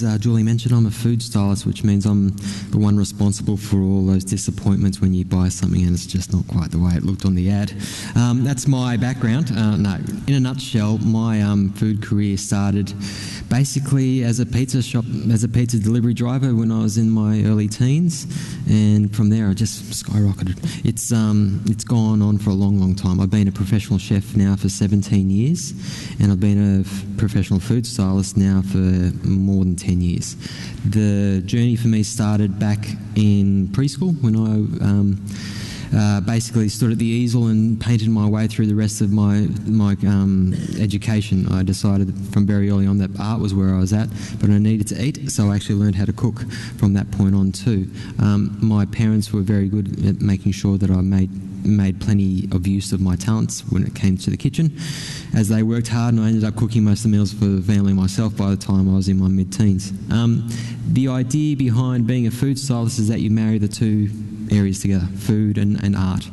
as Julie mentioned, I'm a food stylist, which means I'm the one responsible for all those disappointments when you buy something and it's just not quite the way it looked on the ad. That's my background. No, in a nutshell, my food career started basically as a pizza delivery driver when I was in my early teens, and from there I just skyrocketed. It's gone on for a long, long time. I've been a professional chef now for 17 years, and I've been a professional food stylist now for more than 10 years. The journey for me started back in preschool when I basically stood at the easel and painted my way through the rest of my education. I decided from very early on that art was where I was at, but I needed to eat, so I actually learned how to cook from that point on too. My parents were very good at making sure that I made plenty of use of my talents when it came to the kitchen, as they worked hard, and I ended up cooking most of the meals for the family myself by the time I was in my mid-teens. The idea behind being a food stylist is that you marry the two areas together, food and art.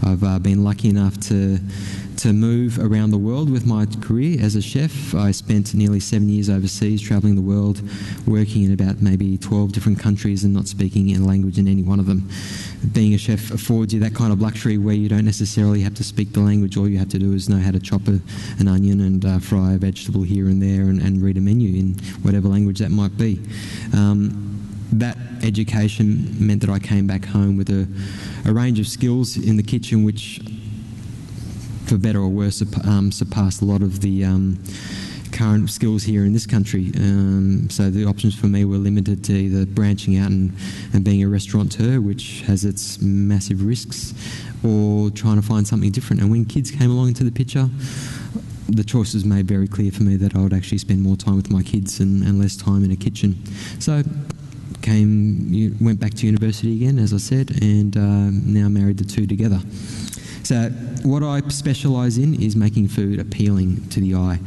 I've been lucky enough to move around the world with my career as a chef. I spent nearly 7 years overseas travelling the world, working in about maybe 12 different countries and not speaking a language in any one of them. Being a chef affords you that kind of luxury where you don't necessarily have to speak the language. All you have to do is know how to chop an onion and fry a vegetable here and there and read a menu in whatever language that might be. That education meant that I came back home with a range of skills in the kitchen which, for better or worse, surpassed a lot of the current skills here in this country. So the options for me were limited to either branching out and being a restaurateur, which has its massive risks, or trying to find something different. And when kids came along into the picture, the choice was made very clear for me that I would actually spend more time with my kids and less time in a kitchen. So went back to university again, as I said, and now married the two together. So what I specialise in is making food appealing to the eye.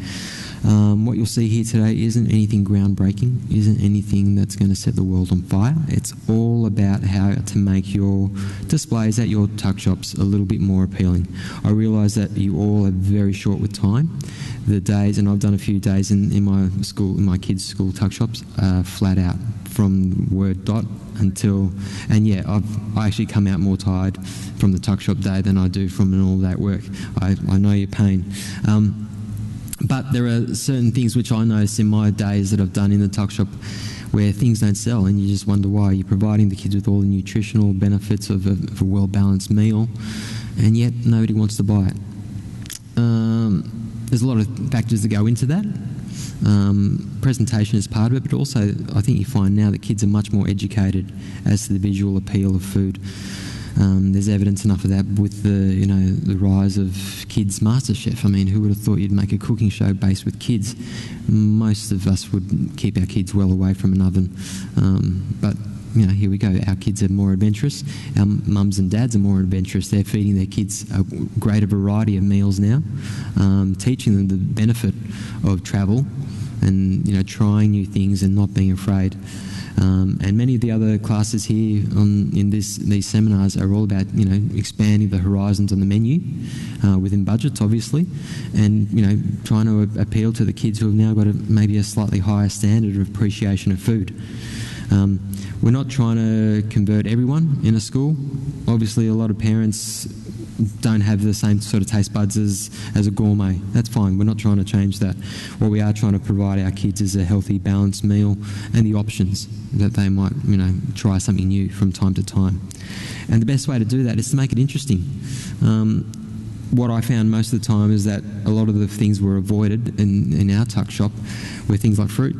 What you'll see here today isn't anything groundbreaking, isn't anything that's going to set the world on fire. It's all about how to make your displays at your tuck shops a little bit more appealing. I realise that you all are very short with time. The days, and I've done a few days in my kids' school tuck shops, flat out from word dot until, and yeah, I actually come out more tired from the tuck shop day than I do from all that work. I know your pain. But there are certain things which I noticed in my days that I've done in the tuck shop where things don't sell, and you just wonder why. You're providing the kids with all the nutritional benefits of a well-balanced meal, and yet nobody wants to buy it. There's a lot of factors that go into that. Presentation is part of it, but also I think you find now that kids are much more educated as to the visual appeal of food. There's evidence enough of that with the rise of kids MasterChef. I mean, who would have thought you'd make a cooking show based with kids? Most of us would keep our kids well away from an oven, but here we go. Our kids are more adventurous. Our mums and dads are more adventurous. They're feeding their kids a greater variety of meals now, teaching them the benefit of travel and trying new things and not being afraid. And many of the other classes here in these seminars are all about expanding the horizons on the menu within budgets, obviously, and trying to appeal to the kids who have now got maybe a slightly higher standard of appreciation of food. We're not trying to convert everyone in a school. Obviously, a lot of parents don't have the same sort of taste buds as a gourmet. That's fine. We're not trying to change that. What we are trying to provide our kids is a healthy, balanced meal and the options that they might, try something new from time to time. And the best way to do that is to make it interesting. What I found most of the time is that a lot of the things were avoided in our tuck shop were things like fruit,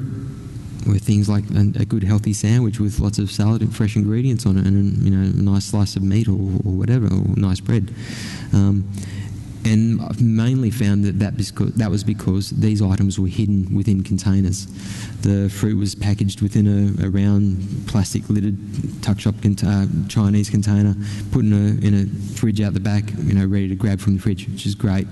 were things like a good healthy sandwich with lots of salad and fresh ingredients on it, and a nice slice of meat or whatever, or nice bread. And I've mainly found that was because these items were hidden within containers. The fruit was packaged within a round plastic lidded tuck shop Chinese container, put in a fridge out the back, ready to grab from the fridge, which is great.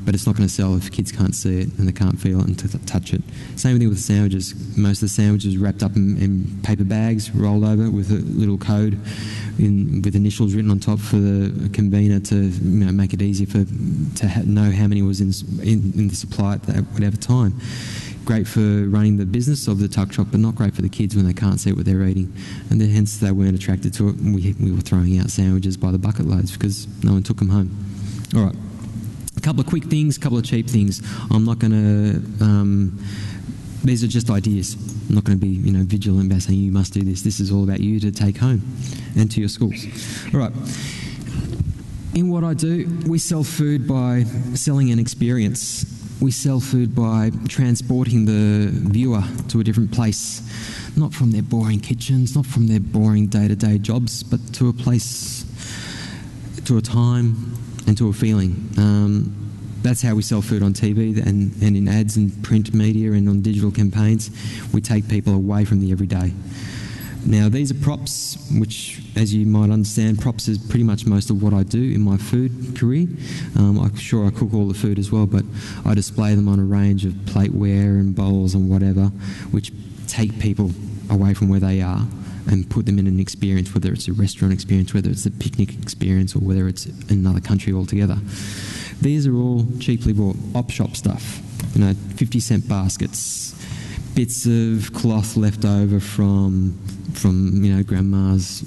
But it's not going to sell if kids can't see it and they can't feel it and touch it. Same thing with the sandwiches. Most of the sandwiches wrapped up in paper bags, rolled over with a little code with initials written on top for the convener to make it easier to know how many was in the supply at whatever time. great for running the business of the tuck shop, but not great for the kids when they can't see what they're eating. And then, hence they weren't attracted to it. We were throwing out sandwiches by the bucket loads because no one took them home. All right. A couple of quick things, a couple of cheap things. I'm not going to... these are just ideas. I'm not going to be, vigilant about saying you must do this. This is all about you to take home and to your schools. All right. In what I do, we sell food by selling an experience. We sell food by transporting the viewer to a different place, not from their boring kitchens, not from their boring day-to-day jobs, but to a place, to a time, and to a feeling. That's how we sell food on TV and in ads and print media and on digital campaigns. We take people away from the everyday. Now, these are props, which, as you might understand, props is pretty much most of what I do in my food career. I'm sure I cook all the food as well, but I display them on a range of plateware and bowls and whatever, which take people away from where they are and put them in an experience, whether it's a restaurant experience, whether it's a picnic experience, or whether it's another country altogether. These are all cheaply bought op shop stuff, 50-cent baskets, bits of cloth left over from grandma's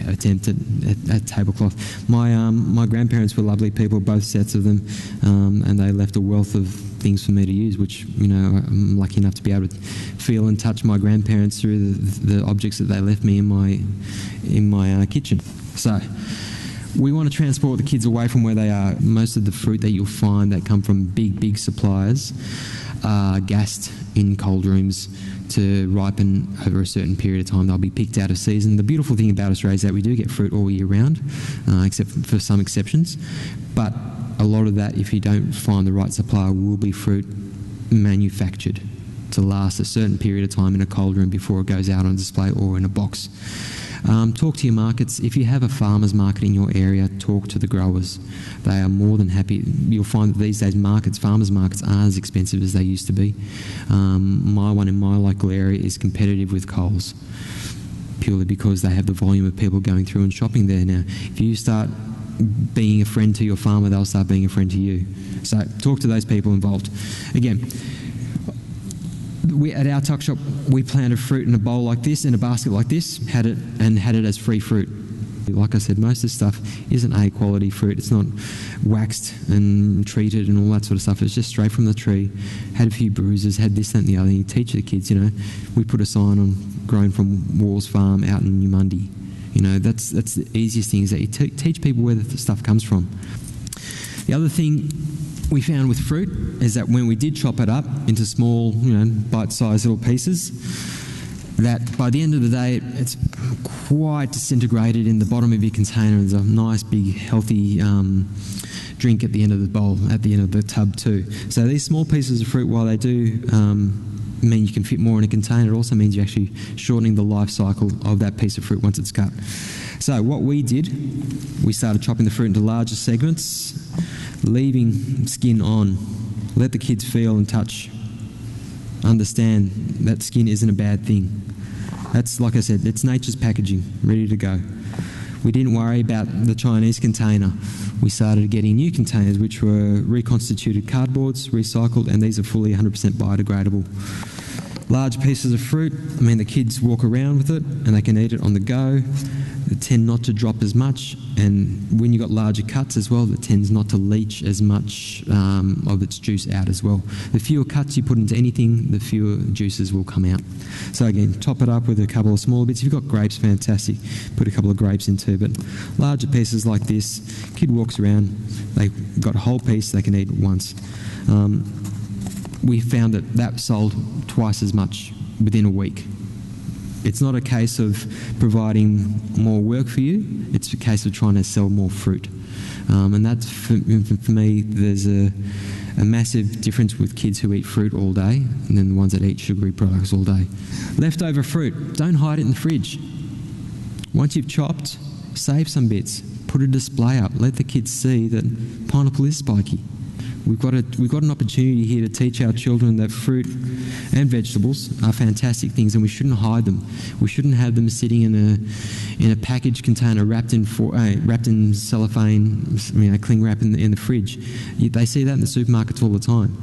attempt at tablecloth. My grandparents were lovely people, both sets of them, and they left a wealth of things for me to use, which I'm lucky enough to be able to feel and touch my grandparents through the objects that they left me in my kitchen. So we want to transport the kids away from where they are. Most of the fruit that you'll find that come from big suppliers are gassed in cold rooms to ripen over a certain period of time. They'll be picked out of season. The beautiful thing about Australia is that we do get fruit all year round, except for some exceptions. But a lot of that, if you don't find the right supplier, will be fruit manufactured to last a certain period of time in a cold room before it goes out on display or in a box. Talk to your markets. If you have a farmer's market in your area, talk to the growers. They are more than happy. You'll find that these days farmers' markets aren't as expensive as they used to be. My one in my local area is competitive with Coles, purely because they have the volume of people going through and shopping there now. If you start being a friend to your farmer, they'll start being a friend to you. So talk to those people involved. Again, at our tuck shop, we planted fruit in a bowl like this, in a basket like this, had it as free fruit. Like I said, most of this stuff isn't A-quality fruit. It's not waxed and treated and all that sort of stuff. It's just straight from the tree. Had a few bruises, had this, that and the other. You teach the kids, we put a sign on grown from Wall's Farm out in Newmundi. That's the easiest thing, is that you teach people where the stuff comes from. The other thing we found with fruit is that when we did chop it up into small, bite-sized little pieces, that by the end of the day, it's quite disintegrated in the bottom of your container. There's a nice, big, healthy drink at the end of the bowl, at the end of the tub too. So these small pieces of fruit, while they do mean you can fit more in a container, it also means you're actually shortening the life cycle of that piece of fruit once it's cut. So what we did, we started chopping the fruit into larger segments, leaving skin on. Let the kids feel and touch. Understand that skin isn't a bad thing. That's, like I said, it's nature's packaging, ready to go. We didn't worry about the Chinese container. We started getting new containers, which were reconstituted cardboards, recycled, and these are fully 100% biodegradable. Large pieces of fruit, the kids walk around with it and they can eat it on the go. They tend not to drop as much, and when you've got larger cuts as well, it tends not to leach as much of its juice out as well. The fewer cuts you put into anything, the fewer juices will come out. So again, top it up with a couple of small bits. If you've got grapes, fantastic. Put a couple of grapes in too, but larger pieces like this, kid walks around, they've got a whole piece they can eat once. We found that sold twice as much within a week. It's not a case of providing more work for you, it's a case of trying to sell more fruit. And that's, for me, there's a massive difference with kids who eat fruit all day and then the ones that eat sugary products all day. Leftover fruit, don't hide it in the fridge. Once you've chopped, save some bits, put a display up, let the kids see that pineapple is spiky. We've got an opportunity here to teach our children that fruit and vegetables are fantastic things, and we shouldn't hide them. We shouldn't have them sitting in a packaged container wrapped in cellophane, cling wrap in the fridge. They see that in the supermarkets all the time.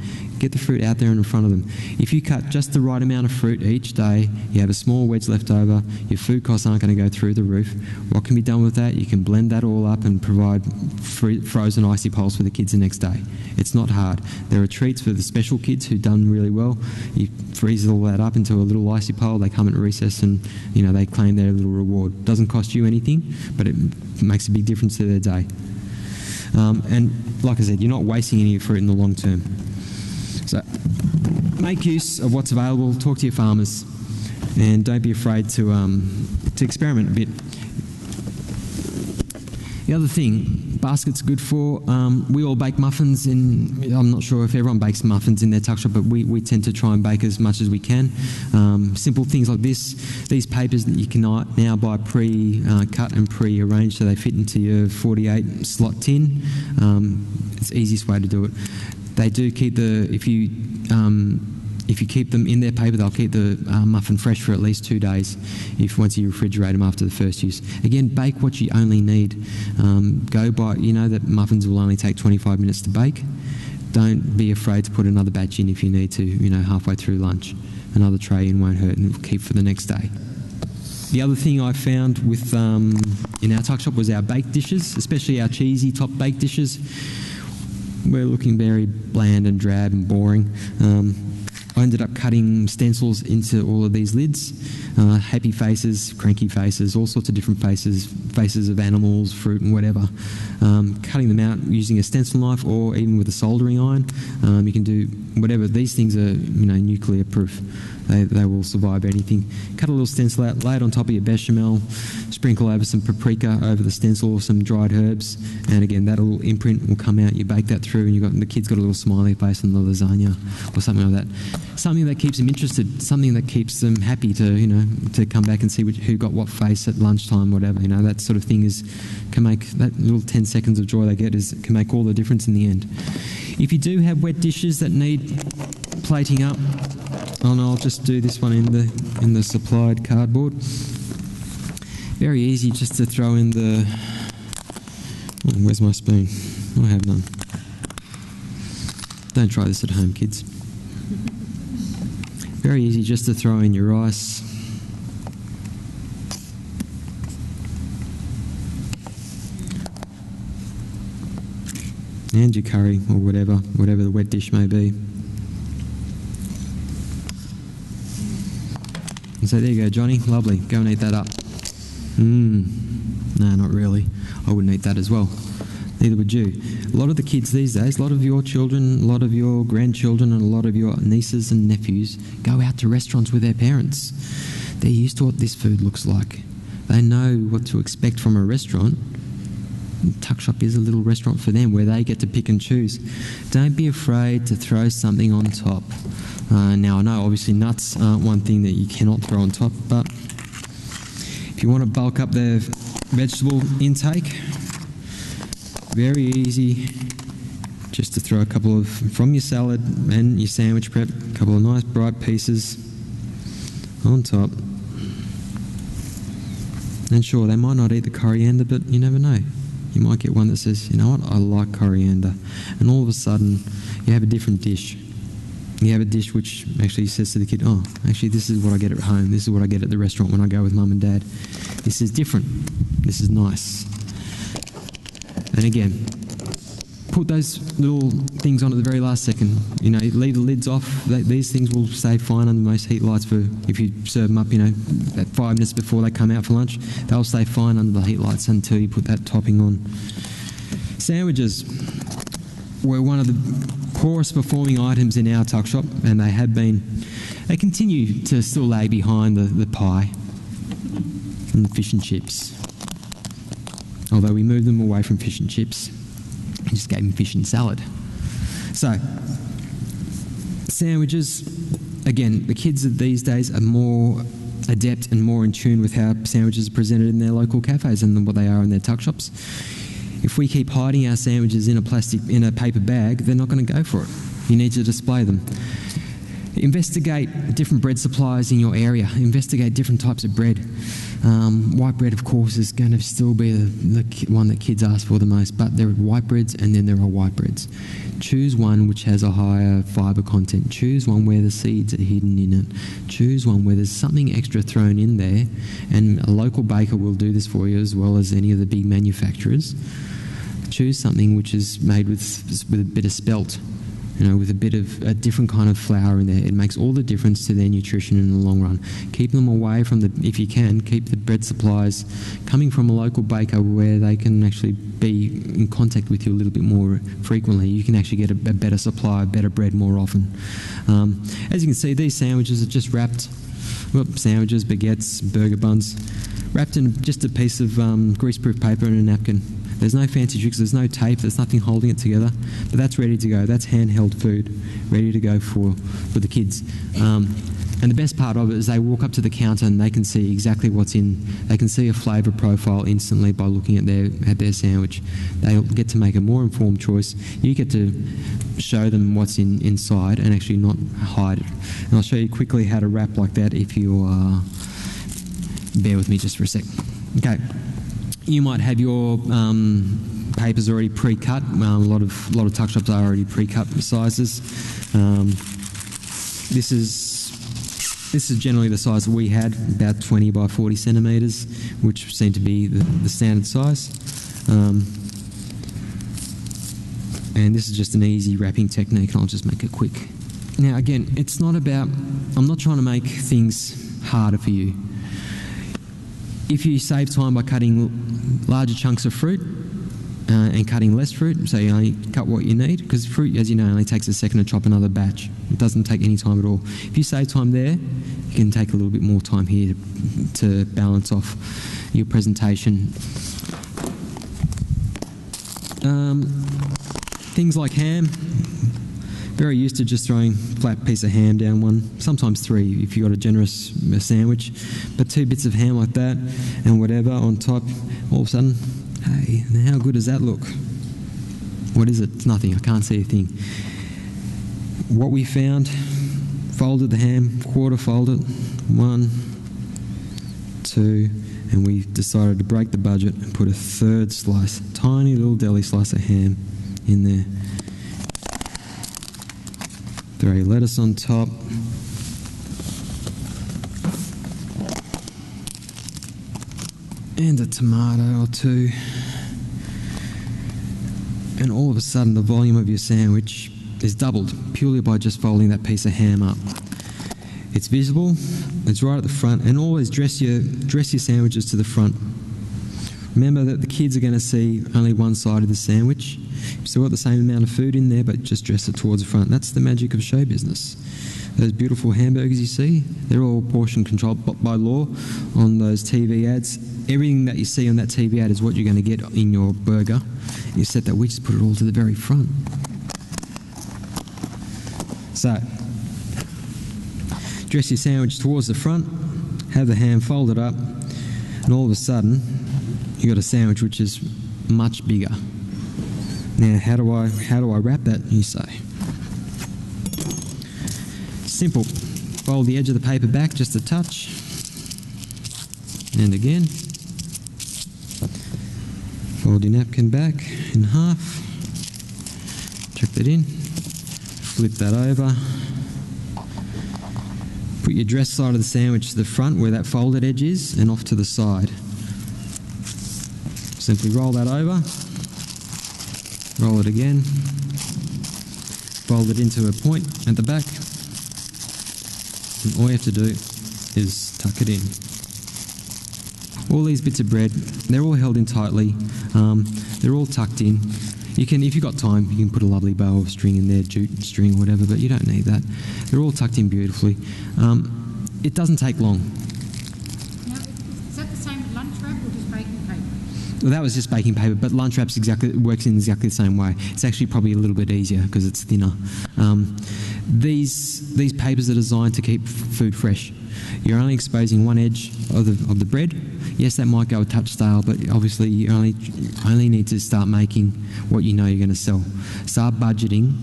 Get the fruit out there and in front of them. If you cut just the right amount of fruit each day, you have a small wedge left over, your food costs aren't going to go through the roof. What can be done with that? You can blend that all up and provide frozen icy poles for the kids the next day. It's not hard. There are treats for the special kids who've done really well. You freeze all that up into a little icy pole, they come at recess and they claim their little reward. Doesn't cost you anything, but it makes a big difference to their day. And like I said, you're not wasting any fruit in the long term. So make use of what's available, talk to your farmers, and don't be afraid to experiment a bit. The other thing, baskets are good for, we all bake muffins I'm not sure if everyone bakes muffins in their tuck shop, but we tend to try and bake as much as we can. Simple things like these papers that you can now buy pre-cut and pre-arranged so they fit into your 48 slot tin. It's the easiest way to do it. They do keep if you keep them in their paper, they'll keep the muffin fresh for at least 2 days once you refrigerate them after the first use. Again, bake what you only need. Go by, that muffins will only take 25 minutes to bake. Don't be afraid to put another batch in if you need to, halfway through lunch. Another tray in won't hurt and it'll keep for the next day. The other thing I found with in our tuck shop was our baked dishes, especially our cheesy top baked dishes. We're looking very bland and drab and boring. I ended up cutting stencils into all of these lids, happy faces, cranky faces, all sorts of different faces of animals, fruit and whatever. Cutting them out using a stencil knife or even with a soldering iron. You can do whatever. These things are nuclear proof. They will survive anything. Cut a little stencil out, lay it on top of your bechamel, sprinkle over some paprika over the stencil or some dried herbs, and again that little imprint will come out. You bake that through and the kid's got a little smiley face on the lasagna or something like that. Something that keeps them interested, something that keeps them happy to come back and see who got what face at lunchtime, whatever. That sort of thing can make that little 10 seconds of joy they get can make all the difference in the end. If you do have wet dishes that need plating up, I'll just do this one in the supplied cardboard. Very easy just to throw in the... Oh, where's my spoon? I have none. Don't try this at home, kids. Very easy just to throw in your rice. And your curry or whatever the wet dish may be. And so there you go, Johnny. Lovely. Go and eat that up. No, not really. I wouldn't eat that as well. Neither would you. A lot of the kids these days, a lot of your children, a lot of your grandchildren and a lot of your nieces and nephews go out to restaurants with their parents. They're used to what this food looks like. They know what to expect from a restaurant. Tuck shop is a little restaurant for them where they get to pick and choose. Don't be afraid to throw something on top. Now I know obviously nuts aren't one thing that you cannot throw on top, but if you want to bulk up their vegetable intake, very easy just to throw a couple of, from your salad and your sandwich prep, a couple of nice bright pieces on top. And sure, they might not eat the coriander, but you never know. You might get one that says, you know what, I like coriander. And all of a sudden, you have a different dish. You have a dish which actually says to the kid, oh, actually this is what I get at home. This is what I get at the restaurant when I go with mum and dad. This is different. This is nice. And again, put those little things on at the very last second. Leave the lids off. These things will stay fine under most heat lights for if you serve them up, at 5 minutes before they come out for lunch. They'll stay fine under the heat lights until you put that topping on. Sandwiches were one of the poorest performing items in our tuck shop, and they continue to still lag behind the pie and the fish and chips. Although we moved them away from fish and chips and just gave them fish and salad. So, sandwiches, again, the kids of these days are more adept and more in tune with how sandwiches are presented in their local cafes than what they are in their tuck shops. If we keep hiding our sandwiches in a paper bag, they're not going to go for it. You need to display them. Investigate different bread suppliers in your area. Investigate different types of bread. White bread, of course, is going to still be the one that kids ask for the most, but there are white breads and then there are white breads. Choose one which has a higher fibre content. Choose one where the seeds are hidden in it. Choose one where there's something extra thrown in there, and a local baker will do this for you as well as any of the big manufacturers. Choose something which is made with a bit of spelt, with a bit of a different kind of flour in there. It makes all the difference to their nutrition in the long run. Keep them away from if you can, keep the bread supplies coming from a local baker where they can actually be in contact with you a little bit more frequently. You can actually get a better supply of better bread more often. As you can see, these sandwiches are just wrapped, sandwiches, baguettes, burger buns, wrapped in just a piece of greaseproof paper and a napkin. There's no fancy tricks, there's no tape, there's nothing holding it together, but that's ready to go. That's handheld food, ready to go for the kids. And the best part of it is they walk up to the counter and they can see exactly what's in. They can see a flavour profile instantly by looking at their sandwich. They'll get to make a more informed choice. You get to show them what's inside and actually not hide it. And I'll show you quickly how to wrap like that if you bear with me just for a sec. Okay. You might have your papers already pre-cut. A lot of tuck shops are already pre-cut sizes. This is generally the size that we had, about 20 by 40 centimetres, which seemed to be the standard size. And this is just an easy wrapping technique, and I'll just make it quick. Now again, it's not about, I'm not trying to make things harder for you. If you save time by cutting larger chunks of fruit and cutting less fruit, so you only cut what you need, because fruit, as you know, only takes a second to chop another batch. It doesn't take any time at all. If you save time there, you can take a little bit more time here to balance off your presentation. Things like ham. Very used to just throwing a flat piece of ham down one, sometimes three if you've got a generous sandwich, but 2 bits of ham like that and whatever on top, all of a sudden, hey, now how good does that look? What is it? It's nothing, I can't see a thing. What we found, folded the ham, quarter folded, 1, 2, and we decided to break the budget and put a 3rd slice, tiny little deli slice of ham in there. Throw your lettuce on top. And a tomato or two. And all of a sudden the volume of your sandwich is doubled purely by just folding that piece of ham up. It's visible, it's right at the front, and always dress your sandwiches to the front. Remember that the kids are going to see only one side of the sandwich. You've still got the same amount of food in there, but just dress it towards the front. That's the magic of show business. Those beautiful hamburgers you see, they're all portion controlled by law on those TV ads. Everything that you see on that TV ad is what you're going to get in your burger. Except that we just put it all to the very front. So, dress your sandwich towards the front, have the ham folded up, and all of a sudden, you've got a sandwich which is much bigger. Now, how do I wrap that, you say? Simple. Fold the edge of the paper back just a touch. And again. Fold your napkin back in half. Chuck that in. Flip that over. Put your dress side of the sandwich to the front where that folded edge is, and off to the side. Simply roll that over. Roll it again. Fold it into a point at the back. And all you have to do is tuck it in. All these bits of bread, they're all held in tightly. They're all tucked in. You can, if you've got time, you can put a lovely bow of string in there, jute string, whatever, but you don't need that. They're all tucked in beautifully. It doesn't take long. Now, is that the same with lunch wrap or just baking paper? Well, that was just baking paper, but lunch wraps works in exactly the same way. It's actually probably a little bit easier because it's thinner. These papers are designed to keep food fresh. You're only exposing one edge of the bread. Yes, that might go a touch stale, but obviously you only need to start making what you know you're going to sell. Start budgeting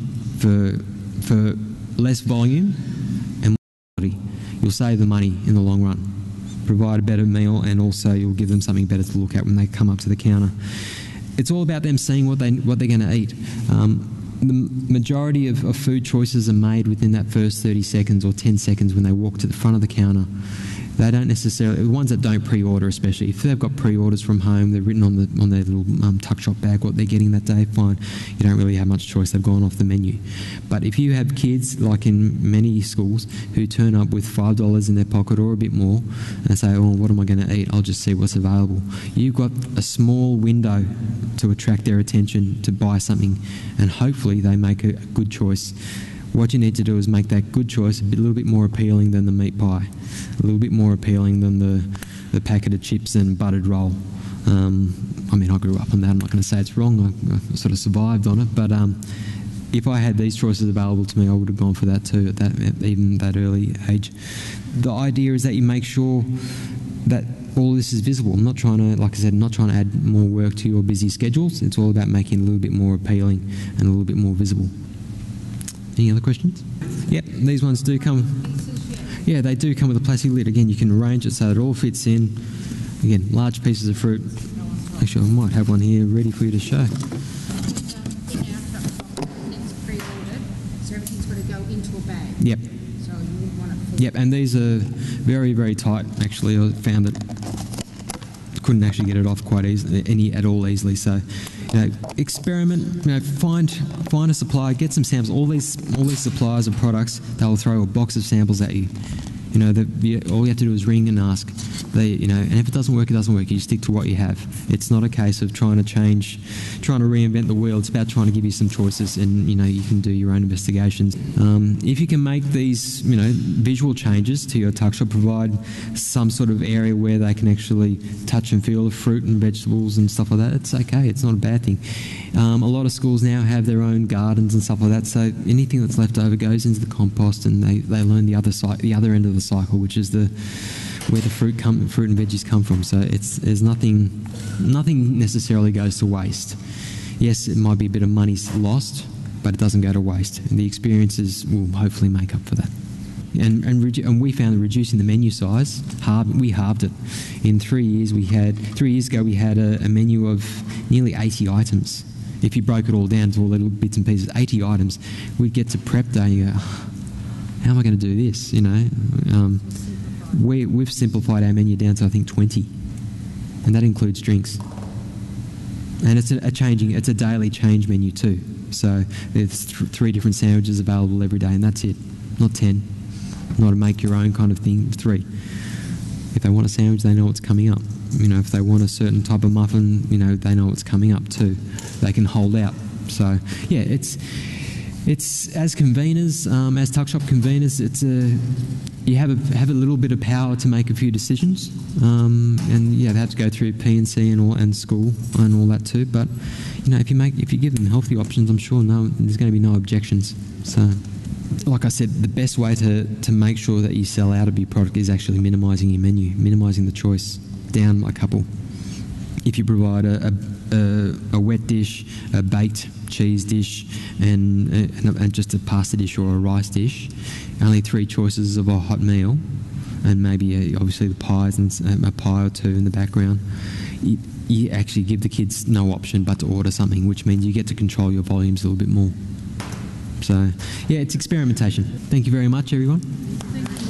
for less volume and more quality. You'll save the money in the long run. provide a better meal, and also you'll give them something better to look at when they come up to the counter. It's all about them seeing what they're going to eat. The majority of food choices are made within that first 30 seconds or 10 seconds when they walk to the front of the counter. They don't necessarily, the ones that don't pre-order especially, if they've got pre-orders from home, they're written on their little tuckshop bag what they're getting that day, fine. You don't really have much choice, they've gone off the menu. But if you have kids, like in many schools, who turn up with $5 in their pocket or a bit more and say, oh, what am I going to eat? I'll just see what's available. You've got a small window to attract their attention to buy something, and hopefully they make a good choice. What you need to do is make that good choice a little bit more appealing than the meat pie, a little bit more appealing than the packet of chips and buttered roll. I mean, I grew up on that. I'm not going to say it's wrong. I sort of survived on it. But if I had these choices available to me, I would have gone for that too at even that early age. The idea is that you make sure that all this is visible. I'm not trying to, like I said, not trying to add more work to your busy schedules. It's all about making it a little bit more appealing and a little bit more visible. Any other questions? Yep, these ones do come. Yeah, they do come with a plastic lid. Again, you can arrange it so that it all fits in. Again, large pieces of fruit. Actually, I might have one here ready for you to show. In our tuckshop, it's pre-ordered, so everything's got to go into a bag. Yep. So you wouldn't want it full. Yep, and these are very, very tight. Actually, I found that couldn't actually get it off quite easily, at all easily. So, experiment. Find a supplier, get some samples. All these suppliers of products, they'll throw a box of samples at you. All you have to do is ring and ask. And if it doesn't work, it doesn't work. You stick to what you have. It's not a case of trying to reinvent the wheel. It's about trying to give you some choices, and you can do your own investigations. If you can make these, visual changes to your tuck shop, provide some sort of area where they can actually touch and feel the fruit and vegetables and stuff like that, it's okay. It's not a bad thing. A lot of schools now have their own gardens and stuff like that, so anything that's left over goes into the compost, and they learn the other end of the cycle, which is where the fruit and veggies come from. So there's nothing necessarily goes to waste. Yes, it might be a bit of money lost, but it doesn't go to waste, and the experiences will hopefully make up for that. And we found that reducing the menu size, we halved it. In 3 years, 3 years ago we had a menu of nearly 80 items. If you broke it all down to all the little bits and pieces, 80 items, we'd get to prep day and you go, how am I going to do this? We've simplified our menu down to I think 20, and that includes drinks. And it's a daily change menu too. So there's 3 different sandwiches available every day, and that's it. Not 10. Not a make your own kind of thing. 3. If they want a sandwich, they know what's coming up. If they want a certain type of muffin, they know what's coming up too. They can hold out. So yeah, it's as conveners, as tuck shop conveners, you have a little bit of power to make a few decisions, and they have to go through P&C and school and all that too. But if you give them healthy options, I'm sure there's going to be no objections. So, like I said, the best way to make sure that you sell out of your product is actually minimising your menu, minimising the choice down a couple. If you provide a wet dish, a baked cheese dish, and just a pasta dish or a rice dish, only 3 choices of a hot meal, and maybe obviously the pies and a pie or 2 in the background, you actually give the kids no option but to order something, which means you get to control your volumes a little bit more. So, yeah, it's experimentation. Thank you very much, everyone. Thank you.